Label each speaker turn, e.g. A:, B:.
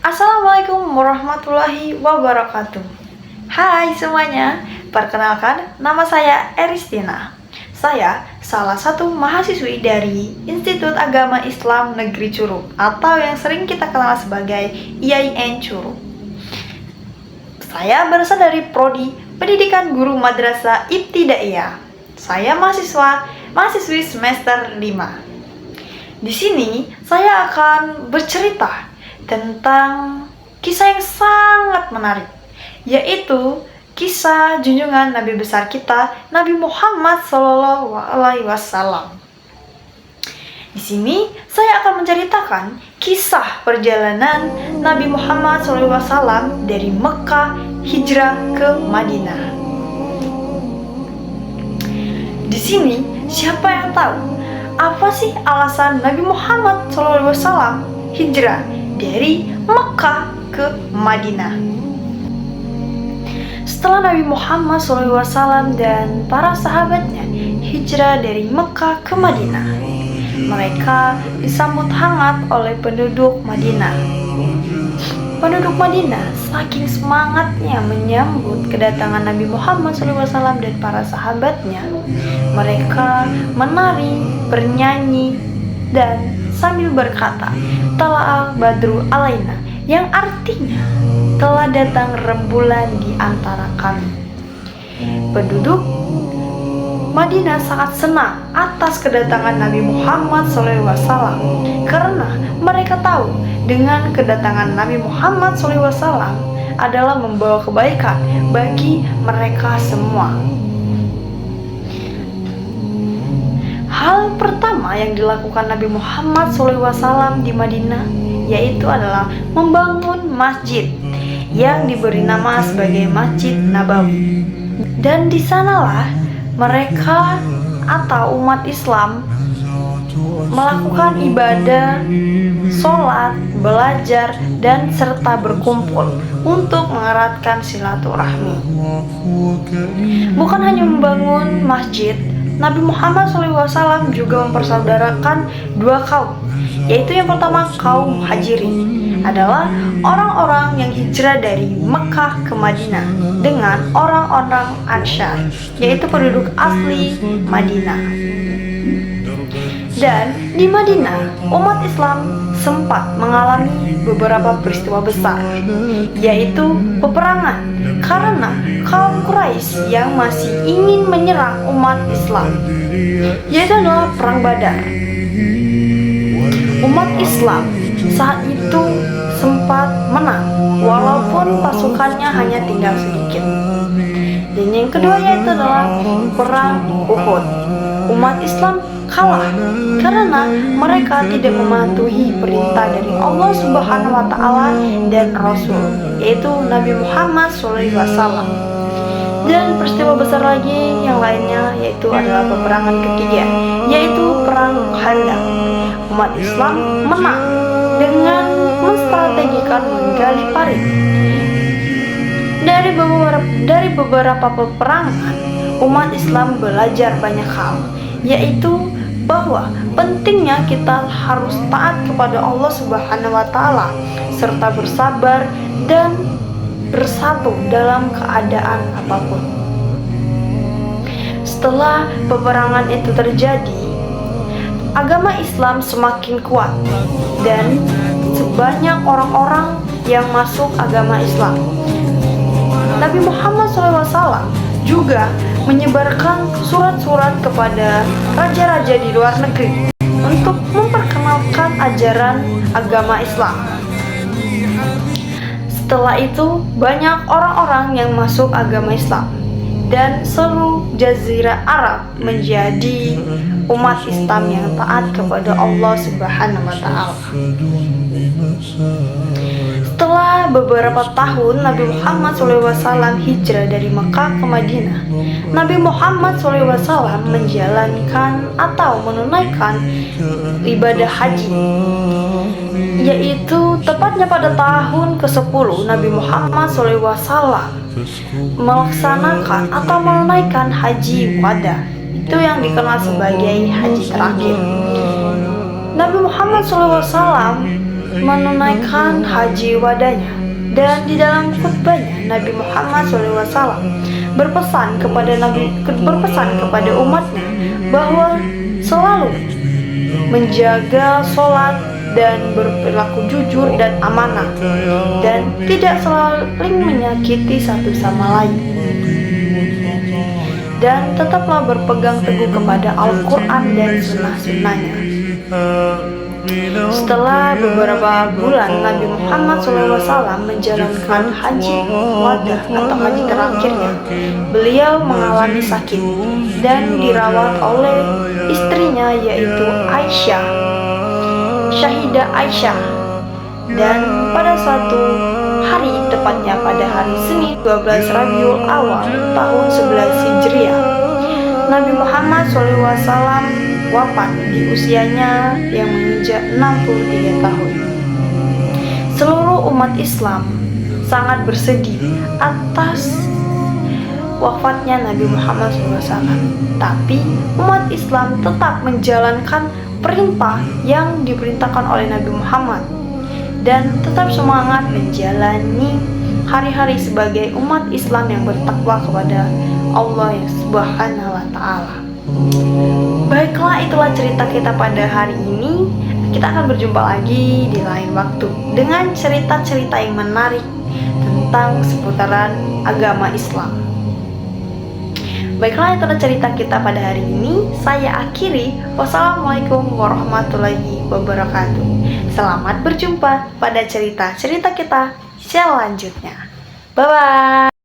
A: Assalamualaikum warahmatullahi wabarakatuh. Hai semuanya, perkenalkan nama saya Eristina. Saya salah satu mahasiswi dari Institut Agama Islam Negeri Curug atau yang sering kita kenal sebagai IAIN Curug. Saya berasal dari Prodi Pendidikan Guru Madrasah Ibtidaiyah. Saya mahasiswi semester 5. Di sini saya akan bercerita tentang kisah yang sangat menarik, yaitu kisah junjungan Nabi besar kita, Nabi Muhammad SAW. Di sini saya akan menceritakan kisah perjalanan Nabi Muhammad SAW dari Mekah hijrah ke Madinah. Di sini siapa yang tahu apa sih alasan Nabi Muhammad SAW hijrah dari Mekah ke Madinah? Setelah Nabi Muhammad SAW dan para sahabatnya hijrah dari Mekah ke Madinah, mereka disambut hangat oleh penduduk Madinah. Penduduk Madinah saking semangatnya menyambut kedatangan Nabi Muhammad SAW dan para sahabatnya. Mereka menari, bernyanyi, dan sambil berkata, "Tala'al badru alaina," yang artinya telah datang rembulan di antara kami. Penduduk Madinah sangat senang atas kedatangan Nabi Muhammad SAW karena mereka tahu dengan kedatangan Nabi Muhammad SAW adalah membawa kebaikan bagi mereka semua. Hal pertama yang dilakukan Nabi Muhammad SAW di Madinah yaitu adalah membangun masjid yang diberi nama sebagai Masjid Nabawi. Dan di sanalah mereka atau umat Islam melakukan ibadah, sholat, belajar, dan serta berkumpul untuk mengeratkan silaturahmi. Bukan hanya membangun masjid, Nabi Muhammad SAW juga mempersaudarakan dua kaum, yaitu yang pertama kaum Muhajirin adalah orang-orang yang hijrah dari Mekah ke Madinah dengan orang-orang Ansyar, yaitu penduduk asli Madinah. Dan di Madinah, umat Islam sempat mengalami beberapa peristiwa besar, yaitu peperangan karena kaum Quraisy yang masih ingin menyerang umat Islam, yaitu adalah Perang Badar. Umat Islam saat itu sempat menang, walaupun pasukannya hanya tinggal sedikit. Dan yang kedua yaitu adalah Perang Uhud. Umat Islam kalah karena mereka tidak mematuhi perintah dari Allah Subhanahu wa Ta'ala dan Rasul, yaitu Nabi Muhammad SAW. Dan peristiwa besar lagi yang lainnya yaitu adalah peperangan ketiga, yaitu Perang Khandaq. Umat Islam menang dengan menstrategikan menggali parit. Dari beberapa peperangan, umat Islam belajar banyak hal, yaitu bahwa pentingnya kita harus taat kepada Allah Subhanahu wa Ta'ala serta bersabar dan bersatu dalam keadaan apapun. Setelah peperangan itu terjadi, agama Islam semakin kuat dan sebanyak orang-orang yang masuk agama Islam. Nabi Muhammad SAW juga menyebarkan surat-surat kepada raja-raja di luar negeri untuk memperkenalkan ajaran agama Islam. Setelah itu, banyak orang-orang yang masuk agama Islam dan seluruh jazirah Arab menjadi umat Islam yang taat kepada Allah Subhanahu wa Ta'ala. Setelah beberapa tahun Nabi Muhammad SAW hijrah dari Mekah ke Madinah, Nabi Muhammad SAW menjalankan atau menunaikan ibadah haji, yaitu tepatnya pada tahun ke-10 Nabi Muhammad SAW melaksanakan atau menunaikan haji wada, itu yang dikenal sebagai haji terakhir. Nabi Muhammad SAW menunaikan haji wadahnya. Dan di dalam khutbahnya, Nabi Muhammad SAW berpesan kepada umatnya bahwa selalu menjaga sholat dan berperilaku jujur dan amanah, dan tidak saling menyakiti satu sama lain, dan tetaplah berpegang teguh kepada Al-Quran dan sunnah-sunnahnya. Setelah beberapa bulan Nabi Muhammad SAW menjalankan haji wadah atau haji terakhirnya, beliau mengalami sakit dan dirawat oleh istrinya, yaitu Aisyah, Syahidah Aisyah. Dan pada suatu hari, tepatnya pada hari Senin 12 Rabiul Awal tahun 11 Hijriah, Nabi Muhammad SAW wafat di usianya yang menginjak 63 tahun. Seluruh umat Islam sangat bersedih atas wafatnya Nabi Muhammad SAW. Tapi umat Islam tetap menjalankan perintah yang diperintahkan oleh Nabi Muhammad dan tetap semangat menjalani hari-hari sebagai umat Islam yang bertakwa kepada Allah Subhanahu wa Ta'ala. Baiklah, itulah cerita kita pada hari ini. Kita akan berjumpa lagi di lain waktu dengan cerita-cerita yang menarik tentang seputaran agama Islam. Baiklah, itulah cerita kita pada hari ini. Saya akhiri. Wassalamualaikum warahmatullahi wabarakatuh. Selamat berjumpa pada cerita-cerita kita selanjutnya. Bye-bye.